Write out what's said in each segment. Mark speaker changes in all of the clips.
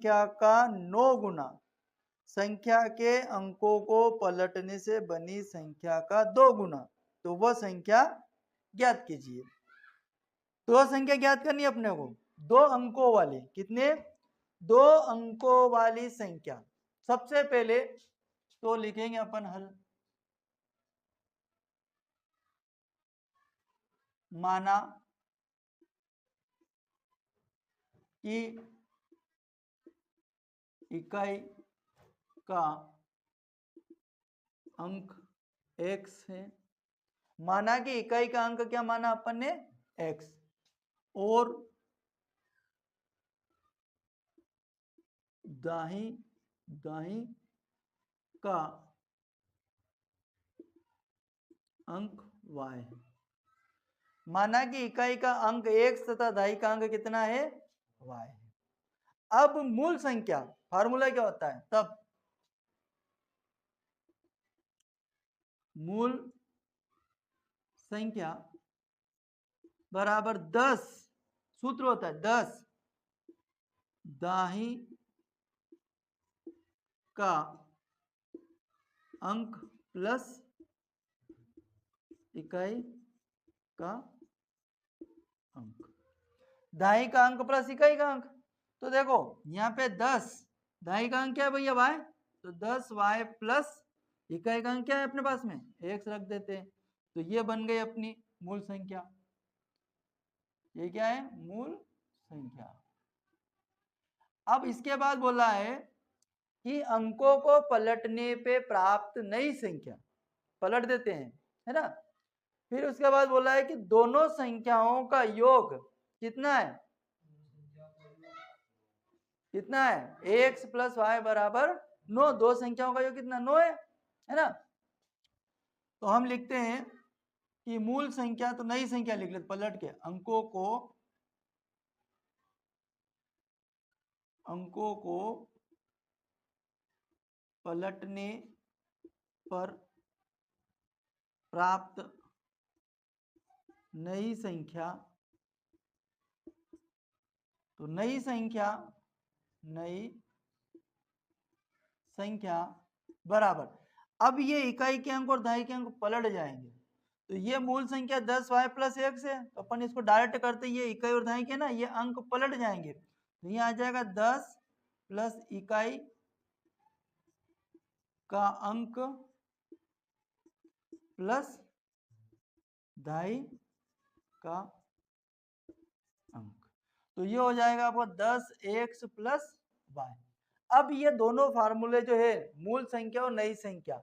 Speaker 1: संख्या का 9 गुना संख्या के अंकों को पलटने से बनी संख्या का 2 गुना, तो वह संख्या ज्ञात कीजिए। तो वह संख्या ज्ञात करनी है अपने को 2 अंकों वाली, कितने 2 अंकों वाली संख्या। सबसे पहले तो लिखेंगे अपन हल। माना कि इकाई का अंक x है, माना कि इकाई का अंक क्या माना अपन ने x, और दाही का अंक y है। माना कि इकाई का अंक x तथा दाई का अंक कितना है y है। अब मूल संख्या, फार्मूला क्या होता है तब, मूल संख्या बराबर 10, सूत्र होता है 10 दाही का अंक प्लस इकाई का अंक, दाई का अंक प्लस इकाई का अंक। तो देखो यहाँ पे 10, दाई का अंक क्या है भैया y, तो 10y प्लस इकाई का अंक क्या है अपने पास में x रख देते हैं, तो ये बन गई अपनी मूल संख्या। ये क्या है मूल संख्या। अब इसके बाद बोला है कि अंकों को पलटने पे प्राप्त नई संख्या, पलट देते हैं है ना। फिर उसके बाद बोला है कि दोनों संख्याओं का योग कितना है, कितना है x प्लस वाई बराबर 9, दो संख्याओं का योग कितना 9 है ना। तो हम लिखते हैं कि मूल संख्या, तो नई संख्या लिख लेते पलट के, अंकों को पलटने पर प्राप्त नई संख्या, तो नई संख्या बराबर, अब ये इकाई के अंक और दाई के अंक पलट जाएंगे, तो ये मूल संख्या 10y प्लस x है, तो अपन इसको डायरेक्ट करते ये इकाई और दाई के ना ये अंक पलट जाएंगे, तो ये आ जाएगा 10 प्लस इकाई का अंक प्लस दाई का अंक, तो ये हो जाएगा आपको 10x प्लस y। अब ये दोनों फार्मूले जो है मूल संख्या और नई संख्या,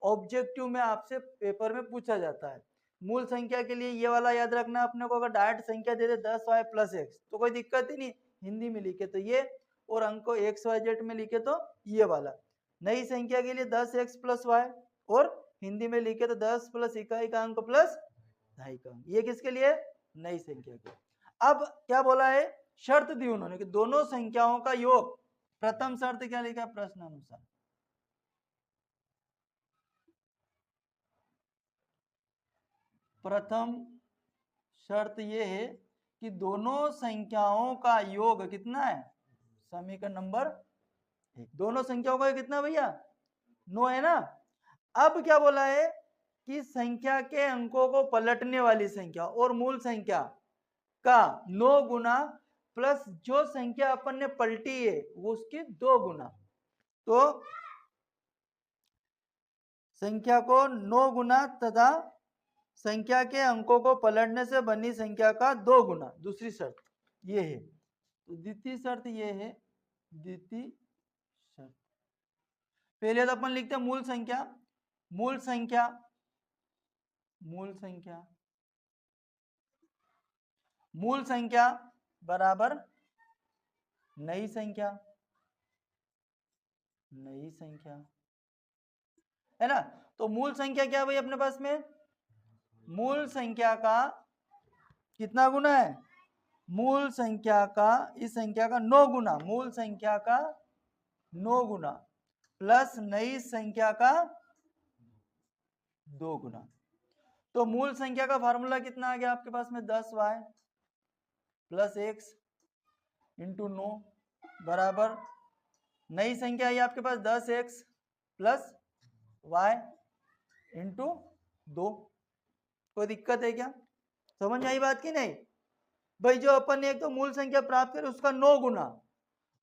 Speaker 1: ऑब्जेक्टिव में आपसे पेपर में पूछा जाता है। मूल संख्या के लिए ये वाला याद रखना अपने को, अगर डायरेक्ट संख्या दे दे 10y प्लस x तो कोई दिक्कत ही नहीं, हिंदी में लिखे तो ये, और अंक को XYZ में लिखे तो ये वाला। नई संख्या के लिए 10x प्लस y, और हिंदी में लिखे तो 10 प्लस इकाई का अंक प्लस दाई का अंक, ये किसके लिए नई संख्या के। अब क्या बोला है, शर्त दी उन्होंने कि दोनों संख्याओं का योग, प्रथम शर्त क्या लिखा प्रश्न अनुसार, प्रथम शर्त यह है कि दोनों संख्याओं का योग कितना है, समीकरण नंबर 1, दोनों संख्याओं का कितना भैया 9 है ना। अब क्या बोला है कि संख्या के अंकों को पलटने वाली संख्या और मूल संख्या का 9 गुना प्लस जो संख्या अपन ने पलटी है वो उसकी 2 गुना, तो संख्या को 9 गुना तथा संख्या के अंकों को पलटने से बनी संख्या का 2 गुना, दूसरी शर्त ये है। तो द्वितीय शर्त ये है, द्वितीय शर्त पहले तो अपन लिखते हैं मूल संख्या, मूल संख्या बराबर नई संख्या है ना। तो मूल संख्या क्या है भाई अपने पास में, मूल संख्या का कितना गुना है, मूल संख्या का इस संख्या का 9 गुना, मूल संख्या का 9 गुना प्लस नई संख्या का 2 गुना। तो मूल संख्या का फार्मूला कितना आ गया आपके पास में 10y प्लस x इंटू 9 बराबर नई संख्या है आपके पास 10x प्लस वाई इंटू 2। कोई दिक्कत है क्या? समझ में आई बात की नहीं? भाई जो अपन ने एक तो मूल संख्या प्राप्त करी उसका 9 गुना,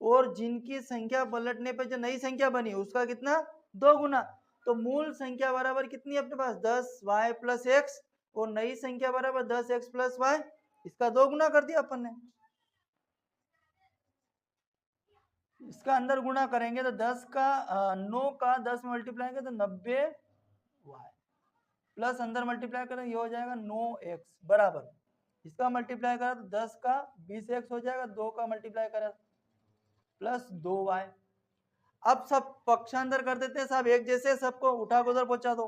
Speaker 1: और जिनकी संख्या पलटने पे जो नई संख्या बनी उसका कितना 2 गुना। तो मूल संख्या बराबर कितनी है अपने पास 10y प्लस एक्स, और नई संख्या बराबर 10x प्लस वाई, इसका 2 गुना कर दिया अपन ने। इसका अंदर गुणा करेंगे तो 10 का 9 का 10 मल्टीप्लाई करेंगे तो 90y प्लस अंदर मल्टीप्लाई करें ये हो जाएगा 9x बराबर, इसका मल्टीप्लाई करा तो 10 का 20x हो जाएगा, 2 का मल्टीप्लाई करा प्लस 2y। अब सब पक्षांतर कर देते हैं, सब एक जैसे, सबको उठा के उधर पहुंचा दो,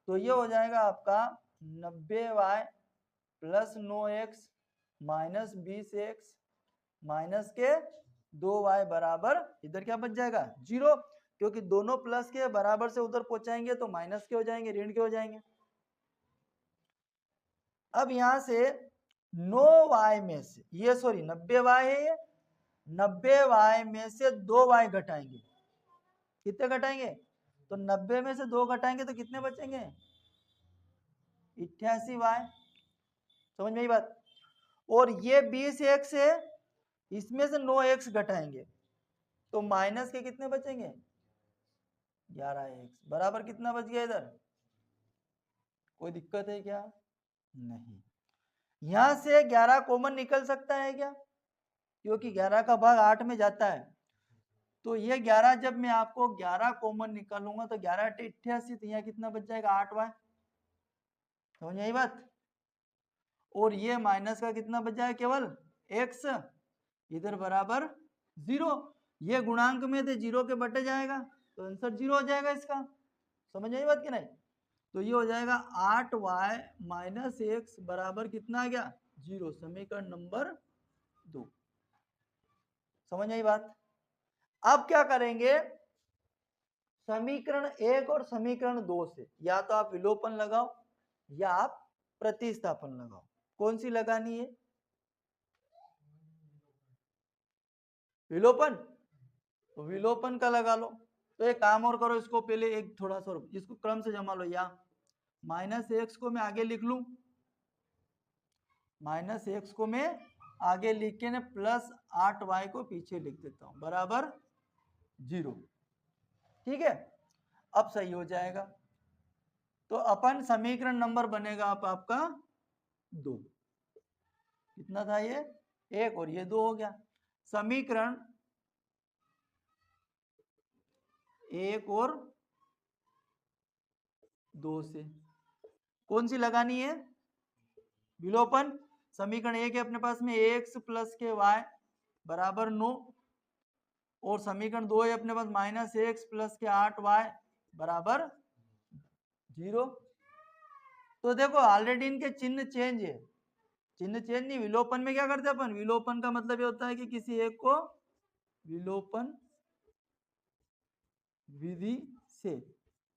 Speaker 1: तो ये हो जाएगा आपका 90y plus 9x minus 20x minus के 2y बराबर, इधर क्या बच जाएगा 0, क्योंकि दोनों प्लस के बराबर से उधर पहुंचाएंगे तो माइनस के हो जाएंगे, ऋण के हो जाएंगे। अब यहां से 9y में से ये 90y है, ये 90y में से 2y घटाएंगे, कितने घटाएंगे? तो 90 में से 2 घटाएंगे तो कितने बचेंगे 88y। समझ में आई बात? और ये 20x है, इसमें से 9x घटाएंगे तो माइनस के कितने बचेंगे 11x बराबर कितना बच गया इधर? कोई दिक्कत है क्या? नहीं। यहां से 11 कॉमन निकल सकता है क्या? क्योंकि 11 का भाग 8 में जाता है, तो ये 11 जब मैं आपको 11 कॉमन निकालूंगा तो 11 88, तो यहाँ कितना बच जाएगा 8y। समझ में आई बात? और ये माइनस का कितना बच जाएगा केवल x, इधर बराबर 0, ये गुणांक में थे 0 के बटे जाएगा तो आंसर 0 हो जाएगा इसका। समझ आई बात कि नहीं? तो ये हो जाएगा 8y माइनस एक्स बराबर कितना आ गया 0, समीकरण नंबर 2। समझ आई बात? अब क्या करेंगे, समीकरण 1 और समीकरण 2 से या तो आप विलोपन लगाओ या आप प्रतिस्थापन लगाओ, कौन सी लगानी है? विलोपन, तो विलोपन का लगा लो। तो एक काम और करो, इसको पहले एक थोड़ा सा इसको क्रम से जमा लो, या माइनस एक्स को मैं आगे लिख लूं, माइनस एक्स को मैं आगे लिख के ना प्लस 8y को पीछे लिख देता हूं बराबर 0। ठीक है, अब सही हो जाएगा। तो अपन समीकरण नंबर बनेगा आपका 2, कितना था ये 1 और ये 2 हो गया। समीकरण 1 और 2 से कौन सी लगानी है? विलोपन। समीकरण 1 है अपने पास में x प्लस के y बराबर 9, और समीकरण 2 है अपने पास माइनस एक्स प्लस के 8y बराबर 0। तो देखो ऑलरेडी इनके चिन्ह चेंज है, चिन्ह चेंज नहीं। विलोपन में क्या करते हैं अपन, विलोपन का मतलब ये होता है कि किसी एक को विलोपन विधि से,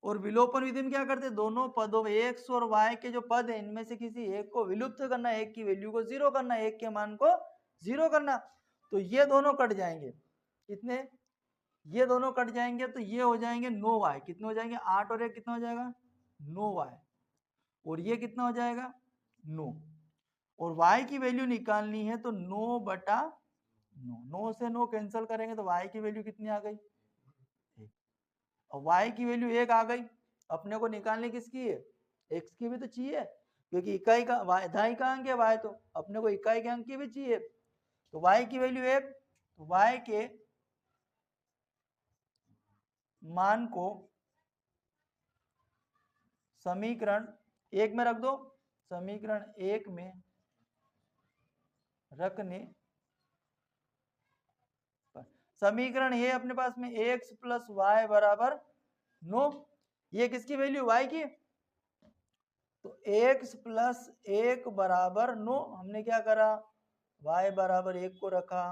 Speaker 1: और विलोपन विधि में क्या करते हैं, दोनों पदों में x और y के जो पद है इनमें से किसी एक को विलुप्त करना, एक की वैल्यू को 0 करना, एक के मान को 0 करना। तो ये दोनों कट जाएंगे, कितने, ये दोनों कट जाएंगे तो ये हो जाएंगे 9y, कितने हो जाएंगे 8 और 1 कितना हो जाएगा 9y, और ये कितना हो जाएगा 9, और y की वैल्यू निकालनी है तो 9 बटा 9, 9 से 9 कैंसिल करेंगे तो y की वैल्यू कितनी आ गई, और y की वैल्यू 1 आ गई। अपने को निकालने किसकी है, x की भी तो चाहिए, क्योंकि इकाई का धाई का अंक है y, तो अपने को इकाई के अंक की भी चाहिए। तो y की वैल्यू 1, तो y के मान को समीकरण 1 में रख दो, समीकरण 1 में रखने पर समीकरण है अपने पास में x प्लस वाई बराबर 9, ये किसकी वैल्यू y की, तो x प्लस 1 बराबर 9, हमने क्या करा y बराबर 1 को रखा,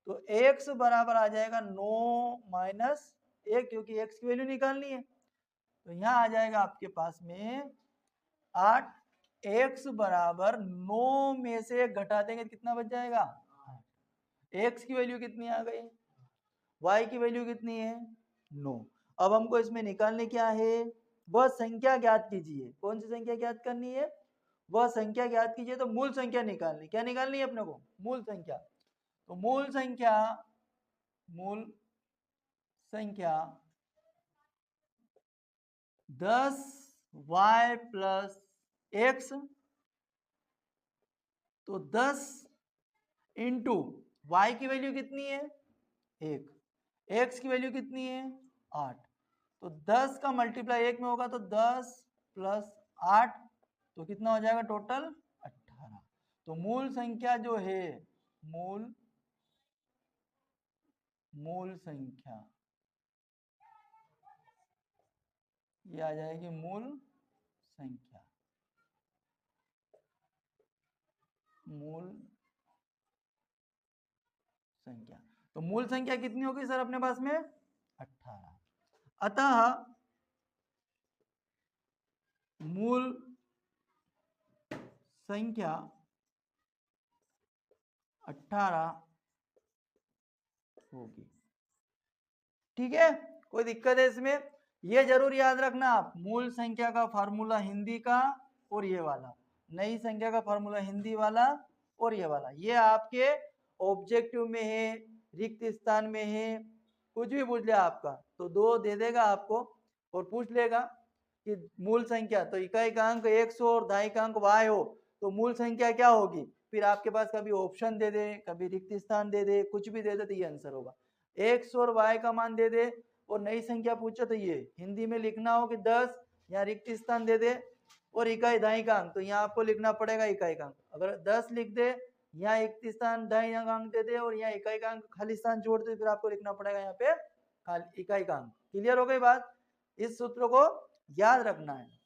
Speaker 1: तो x बराबर आ जाएगा 9 माइनस 1, क्योंकि x की वैल्यू निकालनी है। तो यहाँ आ जाएगा आपके पास में 8, x बराबर 9 में से 1 घटा देंगे कितना बच जाएगा, x की वैल्यू कितनी आ गई y की वैल्यू कितनी है 9। अब हमको इसमें निकालने क्या है, वह संख्या ज्ञात कीजिए। कौन सी संख्या ज्ञात करनी है, वह संख्या ज्ञात कीजिए। तो मूल संख्या निकालनी, क्या निकालनी है अपने को, मूल संख्या। तो मूल संख्या 10y प्लस x, तो 10 इंटू y की वैल्यू कितनी है 1, x की वैल्यू कितनी है 8, तो 10 का मल्टीप्लाई 1 में होगा तो 10 प्लस 8, तो कितना हो जाएगा टोटल 18। तो मूल संख्या जो है, मूल संख्या ये आ जाएगी मूल संख्या, मूल संख्या। तो मूल संख्या कितनी होगी सर अपने पास में 18। अतः मूल संख्या 18 होगी। ठीक है, कोई दिक्कत है इसमें? ये जरूर याद रखना आप, मूल संख्या का फार्मूला हिंदी का और ये वाला, नई संख्या का फार्मूला हिंदी वाला और ये वाला, ये आपके ऑब्जेक्टिव में है, रिक्त स्थान में है, कुछ भी पूछ ले आपका तो 2 दे देगा आपको और पूछ लेगा कि मूल संख्या, तो इकाइकांक 100 और दायिकांक y हो तो मूल संख्या क्या होगी, फिर आपके पास कभी ऑप्शन दे दे, कभी रिक्त स्थान दे दे, कुछ भी दे दे तो ये आंसर होगा। 100 और y का मान दे दे और नई संख्या पूछो तो ये हिंदी में लिखना हो कि 10, यहाँ रिक्त स्थान दे दे और इकाई दायिकांक, तो यहाँ आपको लिखना पड़ेगा इकाइकांक। अगर 10 लिख दे, यहाँ रिक्त स्थान दायिकांक दे दे और यहाँ इकाइकांक खाली स्थान छोड़ दे, फिर आपको लिखना पड़ेगा यहाँ पे खाली इकाइकांक। क्लियर हो गई बात? इस सूत्र को याद रखना है।